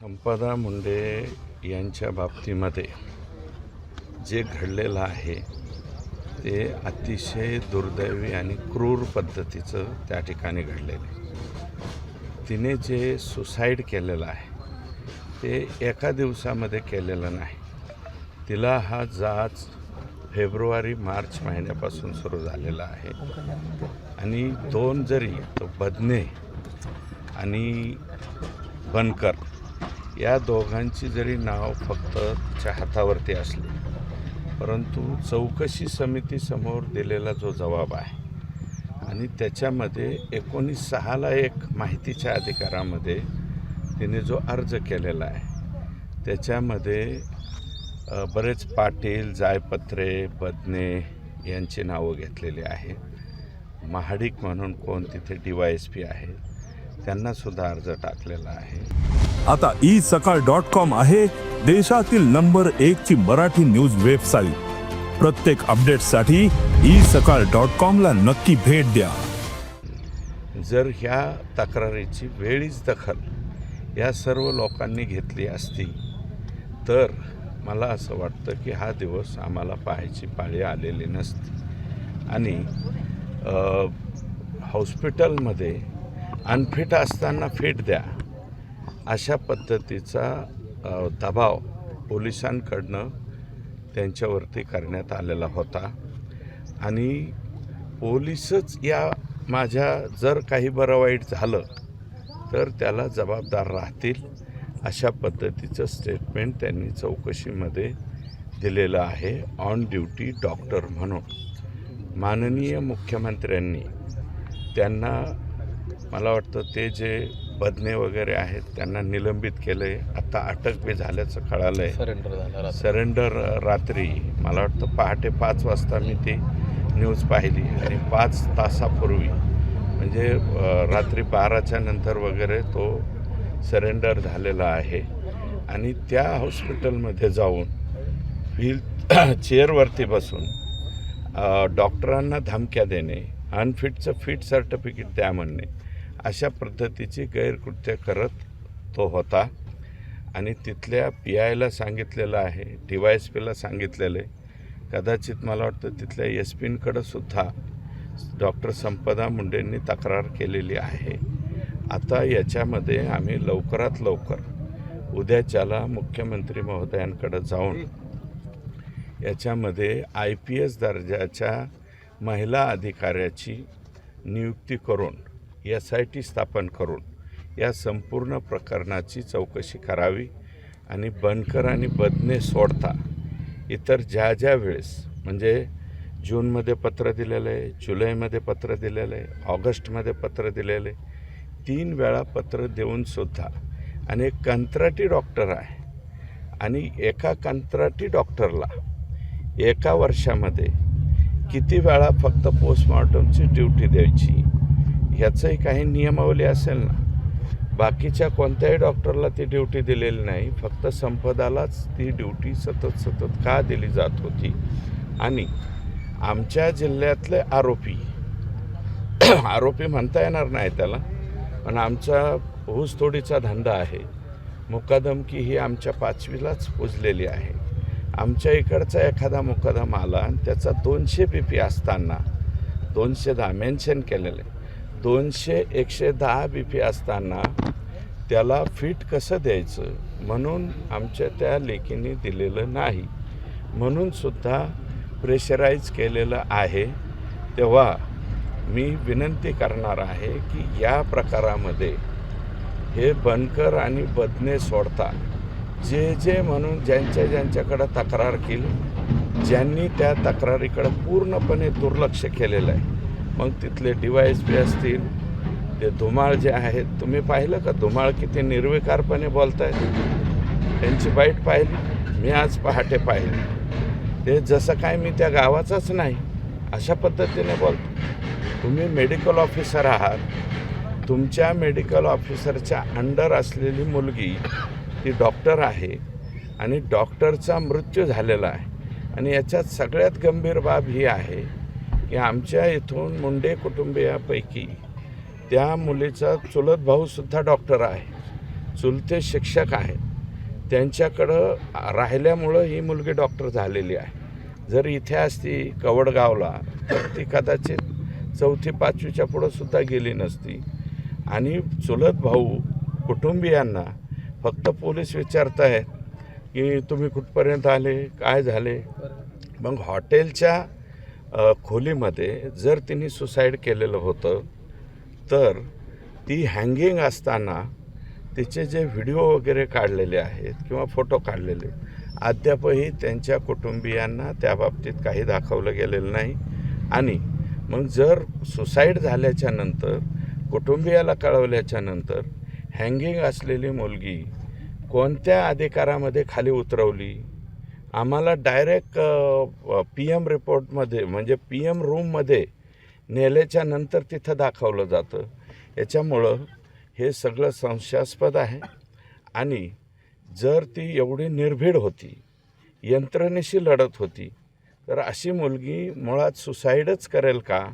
संपदा मुंडे यांच्या बाबतीमध्ये जे घडलेलं आहे ते अतिशय दुर्दैवी आणि क्रूर पद्धतीचं त्या ठिकाणी घडलेलं आहे. तिने जे सुसाईड केलेलं आहे ते एका दिवसामध्ये केलेलं नाही. तिला हा जाच फेब्रुवारी-मार्च महिन्यापासून सुरू झालेला आहे आणि दोन जरी तो बदने आणि बनकर या दोघांची जरी नाव फक्त तिच्या हातावरती असली, परंतु चौकशी समितीसमोर दिलेला जो जबाब आहे आणि त्याच्यामध्ये 19/6 एक माहितीच्या अधिकारामध्ये तिने जो अर्ज केलेला आहे त्याच्यामध्ये बरेच पाटील, जायपत्रे, बदने यांची नावं घेतलेली आहे. महाडिक म्हणून कोण तिथे DYSP आहे त्यांनासुद्धा अर्ज टाकलेला आहे. आता isakal.com आहे देशातील नंबर 1 ची मराठी न्यूज वेबसाईट. प्रत्येक अपडेटसाठी isakal.com ला नक्की भेट द्या. जर ह्या तक्रारीची वेळीच दखल या सर्व लोकांनी घेतली असती तर मला असं वाटतं की हा दिवस आम्हाला पाहायची पाळी आलेली नसती. आणि हॉस्पिटलमध्ये अनफिट असताना फिट द्या अशा पद्धतीचा दबाव पोलिसांकडनं त्यांच्यावरती करण्यात आलेला होता आणि पोलीसच या माझ्या जर काही बरं वाईट झालं तर त्याला जबाबदार राहतील अशा पद्धतीचं स्टेटमेंट त्यांनी चौकशीमध्ये दिलेलं आहे. ऑन ड्युटी डॉक्टर म्हणून माननीय मुख्यमंत्र्यांनी त्यांना, मला वाटतं ते जे बदने वगैरे आहेत त्यांना निलंबित केलं आहे. आता अटक बी झाल्याचं कळालं आहे. सरेंडर रात्री मला वाटतं पहाटे 5 वाजता मी ती न्यूज पाहिली आणि 5 तासापूर्वी म्हणजे रात्री 12च्या नंतर वगैरे तो सरेंडर झालेला आहे. आणि त्या हॉस्पिटलमध्ये जाऊन व्हील चेअरवरती बसून डॉक्टरांना धमक्या देणे, अनफिटचं फिट सर्टिफिकेट द्या म्हणणे, अशा पद्धतीची गैरकृत्य करत तो होता. आणि तिथल्या PIला सांगितलेलं आहे, DYSPला सांगितलेलं आहे, कदाचित मला वाटतं तिथल्या SP सुद्धा डॉक्टर संपदा मुंडेंनी तक्रार केलेली आहे. आता याच्यामध्ये आम्ही लवकरात लवकर उद्याच्याला मुख्यमंत्री महोदयांकडे जाऊन याच्यामध्ये IPS दर्जाच्या महिला अधिकाऱ्याची नियुक्ती करून SIT स्थापन करून या संपूर्ण प्रकरणाची चौकशी करावी. आणि बनकर आणि बदने सोडता इतर ज्या वेळेस म्हणजे जूनमध्ये पत्र दिलेलं आहे, जुलैमध्ये पत्र दिलेलं आहे, ऑगस्टमध्ये पत्र दिलेलं आहे, 3 वेळा पत्र देऊनसुद्धा आणि एक कंत्राटी डॉक्टर आहे आणि एका कंत्राटी डॉक्टरला एका वर्षामध्ये किती वेळा फक्त पोस्टमॉर्टमची ड्युटी द्यायची ह्याचंही काही नियमावली असेल ना. बाकीच्या कोणत्याही डॉक्टरला ती ड्युटी दिलेली नाही, फक्त संपदालाच ती ड्युटी सतत का दिली जात होती. आणि आमच्या जिल्ह्यातले आरोपी म्हणता येणार नाही त्याला, पण आमचा ऊसतोडीचा धंदा आहे. मुकादमकी ही आमच्या 5वीलाच पुजलेली आहे. आमच्या इकडचा एखादा मुकादम आला आणि त्याचा 200 BP असताना 210 मेन्शन केलेलं आहे, 110 BP असताना त्याला फिट कसं द्यायचं म्हणून आमच्या त्या लेखीने दिलेलं नाही, म्हणून सुद्धा प्रेशराईज केलेलं आहे. तेव्हा मी विनंती करणार आहे की या प्रकारामध्ये हे बनकर आणि बदने सोडता जे म्हणून ज्यांच्याकडं तक्रार केली, ज्यांनी त्या तक्रारीकडं पूर्णपणे दुर्लक्ष केलेलं आहे, मग तिथले DYSP असतील, ते धुमाळ जे आहेत, तुम्ही पाहिलं का धुमाळ किती निर्विकारपणे बोलत आहेत. त्यांची बाईट पाहिली, मी आज पहाटे पाहिली. ते जसं काय मी त्या गावाचाच नाही अशा पद्धतीने बोलतो. तुम्ही मेडिकल ऑफिसर आहात, तुमच्या मेडिकल ऑफिसरच्या अंडर असलेली मुलगी ती डॉक्टर आहे आणि डॉक्टरचा मृत्यू झालेला आहे. आणि याच्यात सगळ्यात गंभीर बाब ही आहे की आमच्या इथून मुंडे कुटुंबियापैकी त्या मुलीचा चुलत भाऊसुद्धा डॉक्टर आहे चुलते शिक्षक आहेत त्यांच्याकडं राहिल्यामुळं ही मुलगी डॉक्टर झालेली आहे. जर इथे असती कवडगावला तर ती कदाचित 4वी-5वीच्या पुढं सुद्धा गेली नसती. आणि चुलत भाऊ कुटुंबियांना फक्त पोलीस विचारत आहेत की तुम्ही कुठपर्यंत आले, काय झाले. मग हॉटेलच्या खोलीमध्ये जर तिने सुसाईड केलेलं होतं तर ती हँगिंग असताना तिचे जे व्हिडिओ वगैरे काढलेले आहेत किंवा फोटो काढलेले अद्यापही त्यांच्या कुटुंबियांना त्या बाबतीत काही दाखवलं गेलेलं नाही. आणि मग जर सुसाईड झाल्याच्या नंतर कुटुंबियाला कळवल्याच्या नंतर हँगिंग असलेली मुलगी कोणत्या अधिकारामध्ये खाली उतरवली. आम्हाला डायरेक्ट PM रिपोर्टमध्ये म्हणजे PM रूममध्ये नेल्याच्या नंतर तिथं दाखवलं जातं. याच्यामुळं हे सगळं संशयास्पद आहे. आणि जर ती एवढी निर्भीड होती, यंत्रणेशी लढत होती, तर अशी मुलगी मुळात सुसाईडच करेल का,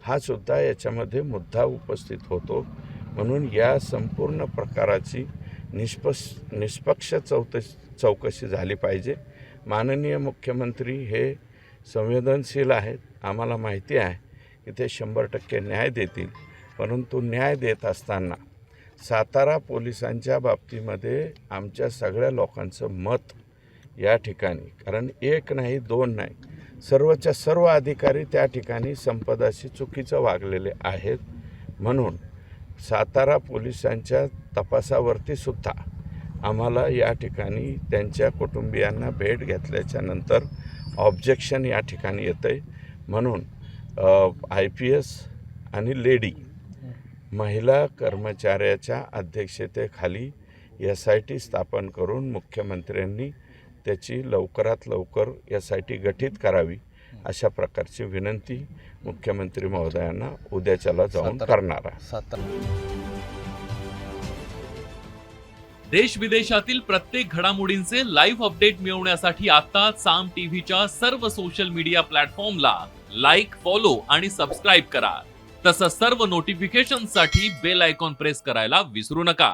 हा सुद्धा याच्यामध्ये मुद्दा उपस्थित होतो. म्हणून या संपूर्ण प्रकाराची निष्पक्ष चौकशी झाली पाहिजे. माननीय मुख्यमंत्री हे संवेदनशील आहेत. आम्हाला माहिती आहे की ते 100% न्याय देतील. परंतु न्याय देत असताना सातारा पोलिसांच्या बाबतीमध्ये आमच्या सगळ्या लोकांचं मत या ठिकाणी, कारण एक नाही दोन नाही, सर्वच्या सर्व अधिकारी त्या ठिकाणी संपदाशी चुकीचं वागलेले आहेत. म्हणून सातारा पोलिसांच्या तपासावरती सुद्धा आम्हाला या ठिकाणी त्यांच्या कुटुंबियांना भेट घेतल्याच्या नंतर ऑब्जेक्शन या ठिकाणी येतं आहे. म्हणून IPS आणि लेडी महिला कर्मचाऱ्याच्या अध्यक्षतेखाली SIT स्थापन करून मुख्यमंत्र्यांनी त्याची लवकरात लवकर SIT गठीत करावी अशा प्रकारची विनंती मुख्यमंत्री महोदयांना उद्याच्याला जाऊन करणार आहे. देश विदेशातील प्रत्येक घडामोडींचे लाईव्ह अपडेट मिळवण्यासाठी आता साम टीव्हीच्या सर्व सोशल मीडिया प्लॅटफॉर्मला लाईक, फॉलो आणि सबस्क्राईब करा. तसंच सर्व नोटिफिकेशनसाठी बेल आयकॉन प्रेस करायला विसरू नका.